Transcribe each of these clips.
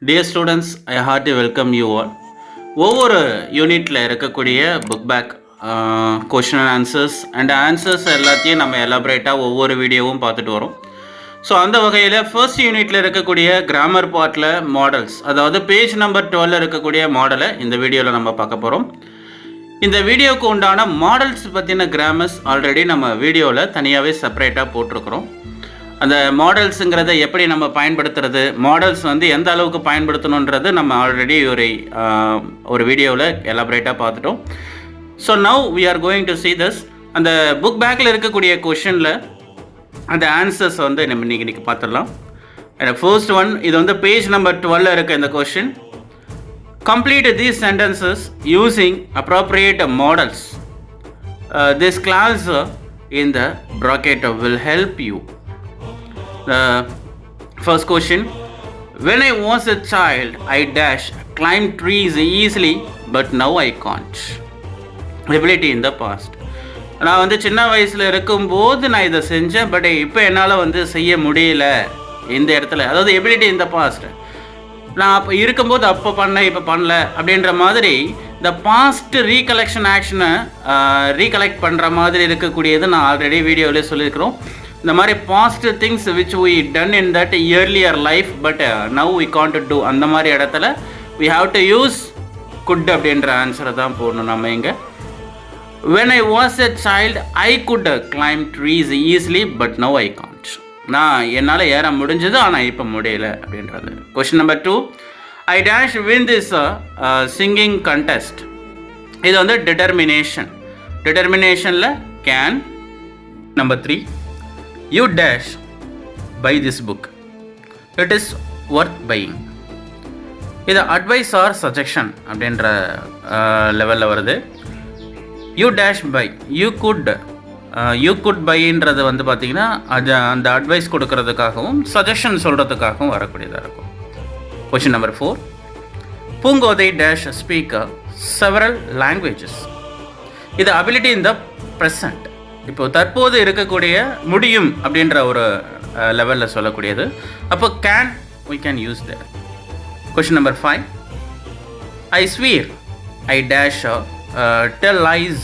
Dear students, I heartily welcome you all. ஒவ்வொரு யூனிட்டில் இருக்கக்கூடிய book back question and answers எல்லாத்தையும் நம்ம எலாபரேட்டாக ஒவ்வொரு வீடியோவும் பார்த்துட்டு வரோம். ஸோ அந்த வகையில் ஃபர்ஸ்ட் யூனிட்டில் இருக்கக்கூடிய கிராமர் பார்ட்டில் மாடல்ஸ், அதாவது பேஜ் நம்பர் 12 இருக்கக்கூடிய மாடலை இந்த வீடியோவில் நம்ம பார்க்க போகிறோம். இந்த வீடியோவுக்கு உண்டான மாடல்ஸ் பற்றின கிராமர்ஸ் ஆல்ரெடி நம்ம வீடியோவில் தனியாகவே செப்பரேட்டாக போட்டிருக்கிறோம். அந்த மாடல்ஸுங்கிறத எப்படி நம்ம பயன்படுத்துறது, மாடல்ஸ் எந்த அளவுக்கு பயன்படுத்தணுன்றது நம்ம ஆல்ரெடி ஒரு வீடியோவில் எலாபரேட்டாக பார்த்துட்டோம். So now we are going to see this. அந்த புக் பேக்கில் இருக்கக்கூடிய கொஷனில் அந்த ஆன்சர்ஸ் நம்ம இன்றைக்கி பார்த்துடலாம். ஃபர்ஸ்ட் ஒன், இது பேஜ் நம்பர் 12 இருக்க இந்த கொஷின். Complete these sentences using appropriate models. This class in the bracket will help you. The first question, when I was a child, I climbed trees easily, but now I can't. Ability in the past. நான் சின்ன வயசில் இருக்கும்போது நான் இதை செஞ்சேன், but இப்போ என்னால் செய்ய முடியல இந்த இடத்துல. அதாவது எபிலிட்டி இன் த பாஸ்ட், நான் அப்போ இருக்கும்போது அப்போ பண்ணேன் இப்போ பண்ணல அப்படின்ற மாதிரி இந்த பாஸ்ட் ரீகலெக்ஷன் ஆக்ஷனை ரீகலெக்ட் பண்ணுற மாதிரி இருக்கக்கூடியது நான் ஆல்ரெடி வீடியோவிலே சொல்லியிருக்கிறோம். இந்த மாதிரி positive things which we done in that earlier life, but now we can't do, அந்த மாதிரி இடத்துல we have to use good அப்படின்ற ஆன்சரை தான் போடணும் நம்ம இங்கே. when I was a child I could climb trees easily but now I can't. நான் என்னால் ஏற முடிஞ்சது ஆனால் இப்போ முடியல அப்படின்றது. Question number 2, I win this singing contest. இது டிட்டர்மினேஷனில் can. Number 3, you buy this book, it is worth buying. இது அட்வைஸ் ஆர் சஜஷன் அப்படின்ற லெவலில் வருது. you buy, you could buyன்றது பார்த்தீங்கன்னா அது அந்த அட்வைஸ் கொடுக்கறதுக்காகவும் சஜஷன் சொல்கிறதுக்காகவும் வரக்கூடியதாக இருக்கும். Question number 4, Poongothai speak several languages. இது அபிலிட்டி இன் த ப்ரெசண்ட், இப்போ தற்போது இருக்கக்கூடிய முடியும் அப்படின்ற ஒரு லெவலில் சொல்லக்கூடியது. அப்போ can, we can use that. Question number 5, I swear I tell lies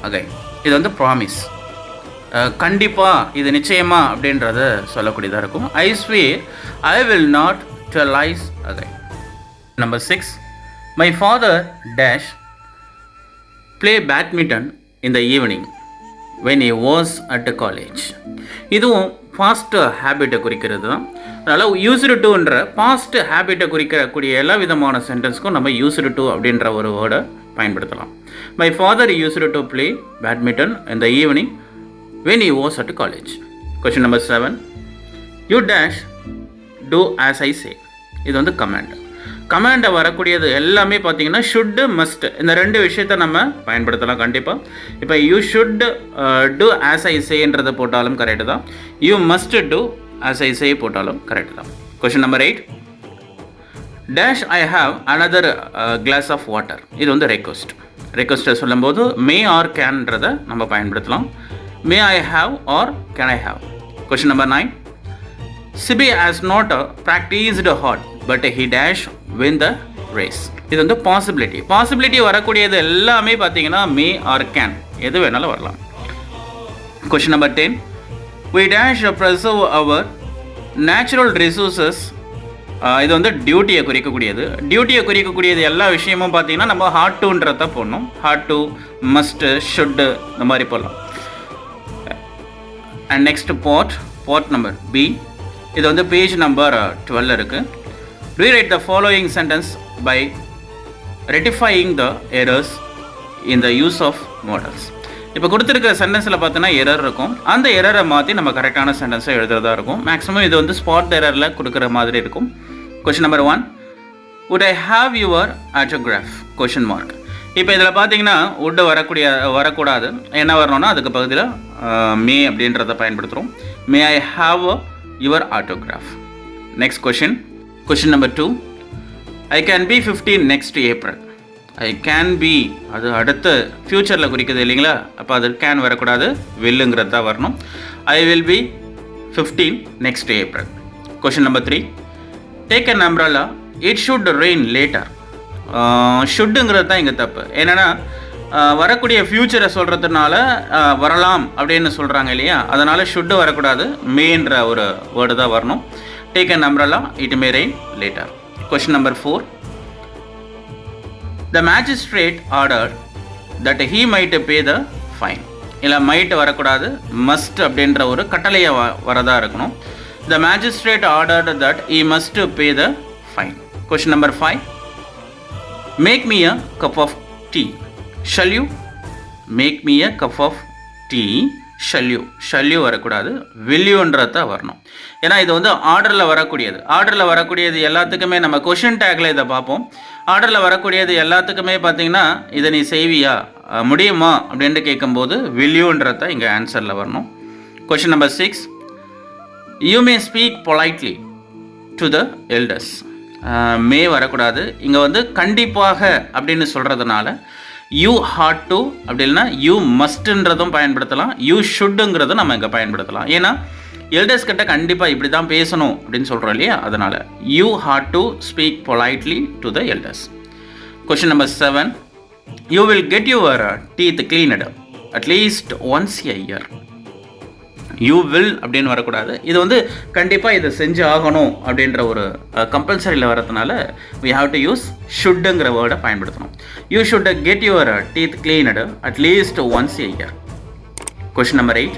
again. இது ப்ராமிஸ், கண்டிப்பாக இது நிச்சயமா அப்படின்றத சொல்லக்கூடியதாக இருக்கும். I swear I will not tell lies again. Number 6, my father play badminton in the evening when he was at college. இதுவும் past ஹேபிட்டை குறிக்கிறது தான். அதனால் யூஸ்டு டுன்ற பாஸ்ட் ஹேபிட்டை குறிக்கக்கூடிய எல்லா விதமான சென்டென்ஸ்க்கும் நம்ம யூஸ்டு டு அப்படின்ற ஒரு வேர்டை பயன்படுத்தலாம். My father used to play badminton in the evening when he was at college. Question number 7, you do as I say. இது கமாண்டை வரக்கூடியது எல்லாமே பார்த்தீங்கன்னா ஷுட்டு, மஸ்ட், இந்த ரெண்டு விஷயத்தை நம்ம பயன்படுத்தலாம் கண்டிப்பாக. இப்போ you should do as I சேன்றதை போட்டாலும் கரெக்டு தான், you must do as I say போட்டாலும் கரெக்டு தான். Question number 8, I have another glass of water. இது ரெக்வஸ்ட்டை சொல்லும்போது மே ஆர் கேன்றதை நம்ம பயன்படுத்தலாம். May I have or can I have. Question number 9, Sibi has not practised hard but he win the race. இது possibility வரக்கூடியது எல்லாமே பார்த்தீங்கன்னா மே ஆர் கேன், எது வேணாலும் வரலாம். Question number 10, we preserve our natural resources. இது டியூட்டியை குறிக்கக்கூடியது எல்லா விஷயமும் பார்த்தீங்கன்னா நம்ம ஹார்ட் டுன்றத போடணும். ஹார்ட் டு, மஸ்ட், ஷுட்டு, இந்த மாதிரி போடலாம். And next part number B, இது பேஜ் நம்பர் 12 இருக்குது. Rewrite the following sentence by rectifying the errors in the use of models. இப்போ கொடுத்துருக்க சென்டென்ஸில் பார்த்தோன்னா எரர் இருக்கும், அந்த எரரை மாற்றி நம்ம கரெக்டான சென்டென்ஸை எழுதுறதா இருக்கும். மேக்ஸிமம் இது ஸ்பாட் எரரில் கொடுக்குற மாதிரி இருக்கும். Question number 1, would I have your autograph? Question mark. இப்போ இதில் பார்த்தீங்கன்னா would வரக்கூடாது, என்ன வரணும்னா அதுக்கு பகுதியில் மே அப்படின்றத பயன்படுத்துகிறோம். May I have your autograph. Next question number 2, I can be 15 next April. I can be அது அடுத்த ஃப்யூச்சரில் குறிக்குது இல்லைங்களா, அப்போ அது கேன் வரக்கூடாது, வில்லுங்கிறது தான் வரணும். I will be 15 next April. Question number 3, Take an umbrella it should rain later. ஷுட்டுங்கிறது தான் இங்கே தப்பு. என்னென்னா வரக்கூடிய ஃப்யூச்சரை சொல்கிறதுனால வரலாம் அப்படின்னு சொல்கிறாங்க இல்லையா, அதனால் ஷுட்டு வரக்கூடாது, மேன்ற ஒரு வேர்டு தான் வரணும். Take an umbrella, it may rain later. Question number 4. The magistrate order that he might pay the fine. இல்லை மைட் வரக்கூடாது, மஸ்ட் அப்படின்ற ஒரு கட்டளையை வரதாக இருக்கணும். The magistrate ordered that he must pay the fine. Question number 5. Make me a cup of tea. Shall you. Make me a cup of tea. Shall you வரக்கூடாது, will யூன்றது தான் வரணும். ஏன்னா இது வந்து ஆர்டரில் வரக்கூடியது. ஆர்டரில் வரக்கூடியது எல்லாத்துக்குமே நம்ம கொஷின் டேக்கில் இதை பார்ப்போம். ஆர்டரில் வரக்கூடியது எல்லாத்துக்குமே பார்த்தீங்கன்னா இதை நீ செய்வியா, முடியுமா அப்படின்ட்டு கேட்கும்போது வில் யூன்றது தான் இங்கே ஆன்சரில் வரணும். Question number 6. You may speak politely to the elders. May வரக்கூடாது, இங்கே வந்து கண்டிப்பாக அப்படின்னு சொல்கிறதுனால யூ ஹாட் டு அப்படி இல்லைனா யூ மஸ்ட்ன்றதும் பயன்படுத்தலாம், யூ ஷுட்டுங்கிறதும் நம்ம இங்கே பயன்படுத்தலாம். ஏன்னா எல்டர்ஸ் கிட்ட கண்டிப்பாக இப்படி தான் பேசணும் அப்படின்னு சொல்கிறோம் இல்லையா, அதனால் you had to speak politely to the elders. Question number 7. You will get your teeth cleaned at least once a year. You will அப்படின்னு வரக்கூடாது, இது வந்து கண்டிப்பாக இதை செஞ்சு ஆகணும் அப்படின்ற ஒரு கம்பல்சரியில் வரதுனால we have to use ஷுட்டுங்கிற வேர்டை பயன்படுத்தணும். You should get your teeth cleaned at least once a year. Question number 8.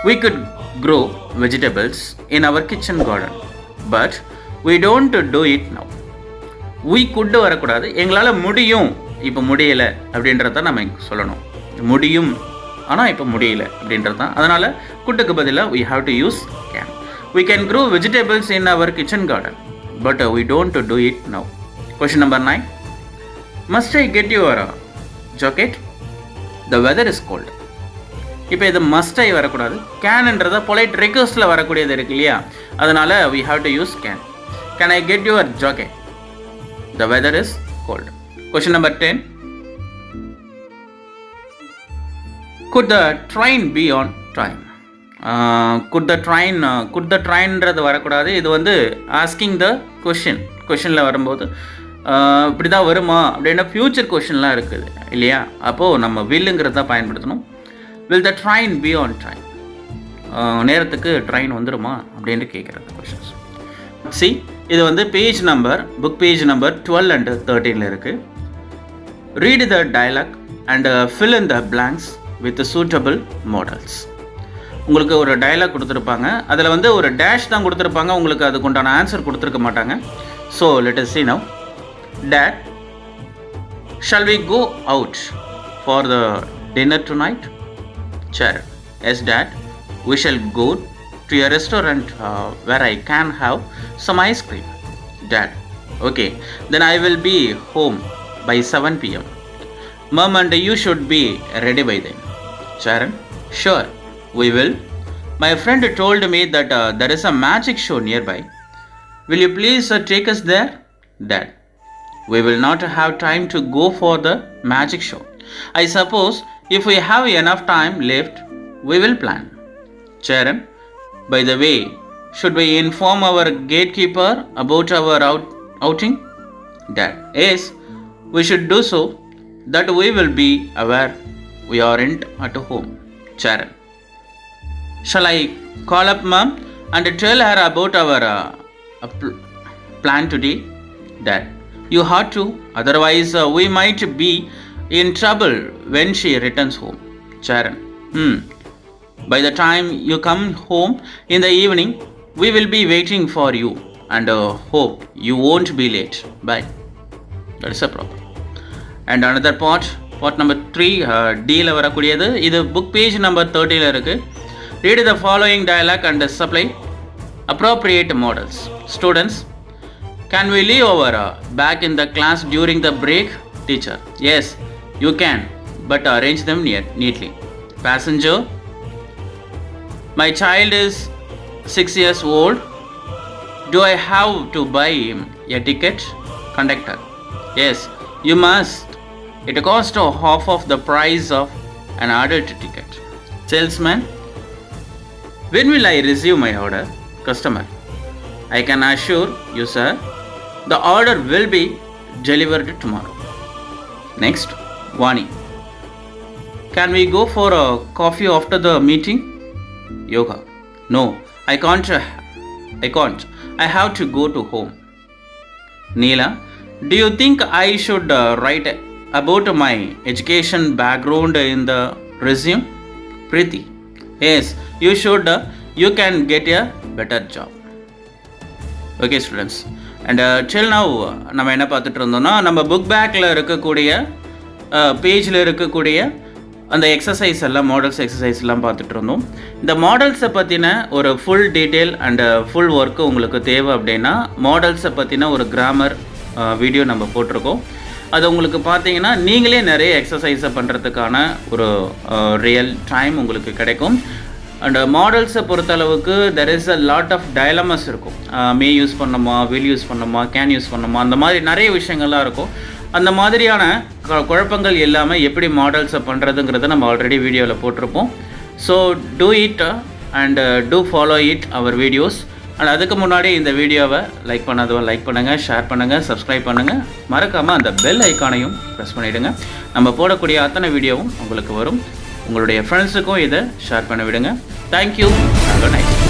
we could grow vegetables in our kitchen garden but we don't do it now. we could வரக்கூடாது, எங்களால் முடியும் இப்போ முடியலை அப்படின்றத நம்ம சொல்லணும். முடியும் ஆனால் இப்போ முடியல அப்படின்றது தான், அதனால் குட்டுக்கு பதிலாக we have to use can. we can grow vegetables in our kitchen garden but we don't do it now. Question number 9. must I get your jacket? the weather is cold. இப்போ இது must I வரக்கூடாது, கேன்ன்றத polite ரெக்வெஸ்ட்டில் வரக்கூடியது இருக்கு இல்லையா, அதனால் we have to use can. can I get your jacket? the weather is cold. Question number 10. could the train be on time? could the trainன்றது வரக்கூடாது, இது வந்து ஆஸ்கிங் த கொஷனில் வரும்போது இப்படி தான் வருமா அப்படின்னா ஃப்யூச்சர் கொஷின்லாம் இருக்குது இல்லையா, அப்போது நம்ம வில்லுங்கிறது தான் பயன்படுத்தணும். Will the train be on time, நேரத்துக்கு ட்ரெயின் வந்துடுமா அப்படின்ட்டு கேட்குறது கொஷின்ஸ். சி இது வந்து page number book page number 12 and 13 இருக்குது. Read the dialogue and fill in the blanks with suitable modals. உங்களுக்கு ஒரு டயலாக் கொடுத்துருப்பாங்க, அதில் வந்து ஒரு டேஷ் தான் கொடுத்துருப்பாங்க, உங்களுக்கு அதுக்கு உண்டான ஆன்சர் கொடுத்துருக்க மாட்டாங்க. So let us see now. Dad, shall we go out for the dinner tonight? Charan, yes Dad, we shall go to a restaurant where I can have some ice cream. Dad, okay, then I will be home by 7 p.m. Mom and you should be ready by then. Charan, sure, we will. My friend told me that there is a magic show nearby. Will you please take us there? Dad, we will not have time to go for the magic show. I suppose if we have enough time left, we will plan. Charan, by the way, should we inform our gatekeeper about our outing? Dad, yes, we should do so, that we will be aware we aren't at home. Charan, shall I call up Mom and tell her about our plan today? Dad, you have to, otherwise we might be in trouble when she returns home. Charan, by the time you come home in the evening, we will be waiting for you and hope you won't be late. Bye. That is a problem. And another part number 3, D la varakudiyadhu, idu book page number 30 la irukku. Read the following dialogue and supply appropriate models. Students, can we leave our bag in the class during the break? Teacher, yes, you can, but arrange them neatly. Passenger, my child is 6 years old. Do I have to buy him a ticket? Conductor, yes, you must. It costs half of the price of an adult ticket. Salesman, when will I receive my order? Customer, I can assure you, sir, The order will be delivered tomorrow. Next, Vani. Can we go for a coffee after the meeting? Yoga. No, I can't. I have to go to home. Neela. Do you think I should write about my education background in the resume? Preeti. Yes, you should. You can get a better job. Okay students, and till now நம்ம என்ன பார்த்துட்டு இருந்தோம்னா நம்ம book பேக்கில் இருக்கக்கூடிய பேஜில் இருக்கக்கூடிய அந்த எக்ஸசைஸ் எல்லாம் மாடல்ஸ் எக்ஸசைஸ்லாம் பார்த்துட்டு இருந்தோம். இந்த மாடல்ஸை பற்றின ஒரு full detail and full work உங்களுக்கு தேவை அப்படின்னா மாடல்ஸை பற்றின ஒரு கிராமர் வீடியோ நம்ம போட்டிருக்கோம். அது உங்களுக்கு பார்த்தீங்கன்னா நீங்களே நிறைய எக்ஸசைஸை பண்ணுறதுக்கான ஒரு ரியல் டைம் உங்களுக்கு கிடைக்கும். அண்ட் மாடல்ஸை பொறுத்தளவுக்கு there is a lot of dilemmas இருக்கும். மே யூஸ் பண்ணணுமா, வில் யூஸ் பண்ணணுமா, கேன் யூஸ் பண்ணணுமா, அந்த மாதிரி நிறைய விஷயங்கள்லாம் இருக்கும். அந்த மாதிரியான குழப்பங்கள் இல்லாமல் எப்படி மாடல்ஸை பண்ணுறதுங்கிறத நம்ம ஆல்ரெடி வீடியோவில் போட்டிருப்போம். So do it and do follow it our videos. அண்ட் அதுக்கு முன்னாடி இந்த வீடியோவை லைக் பண்ணாதவங்க லைக் பண்ணுங்கள், ஷேர் பண்ணுங்கள், சப்ஸ்கிரைப் பண்ணுங்கள். மறக்காமல் அந்த பெல் ஐக்கானையும் ப்ரெஸ் பண்ணிவிடுங்க. நம்ம போடக்கூடிய அத்தனை வீடியோவும் உங்களுக்கு வரும். உங்களுடைய ஃப்ரெண்ட்ஸுக்கும் இதை ஷேர் பண்ண விடுங்க. தேங்க்யூ. Have a nice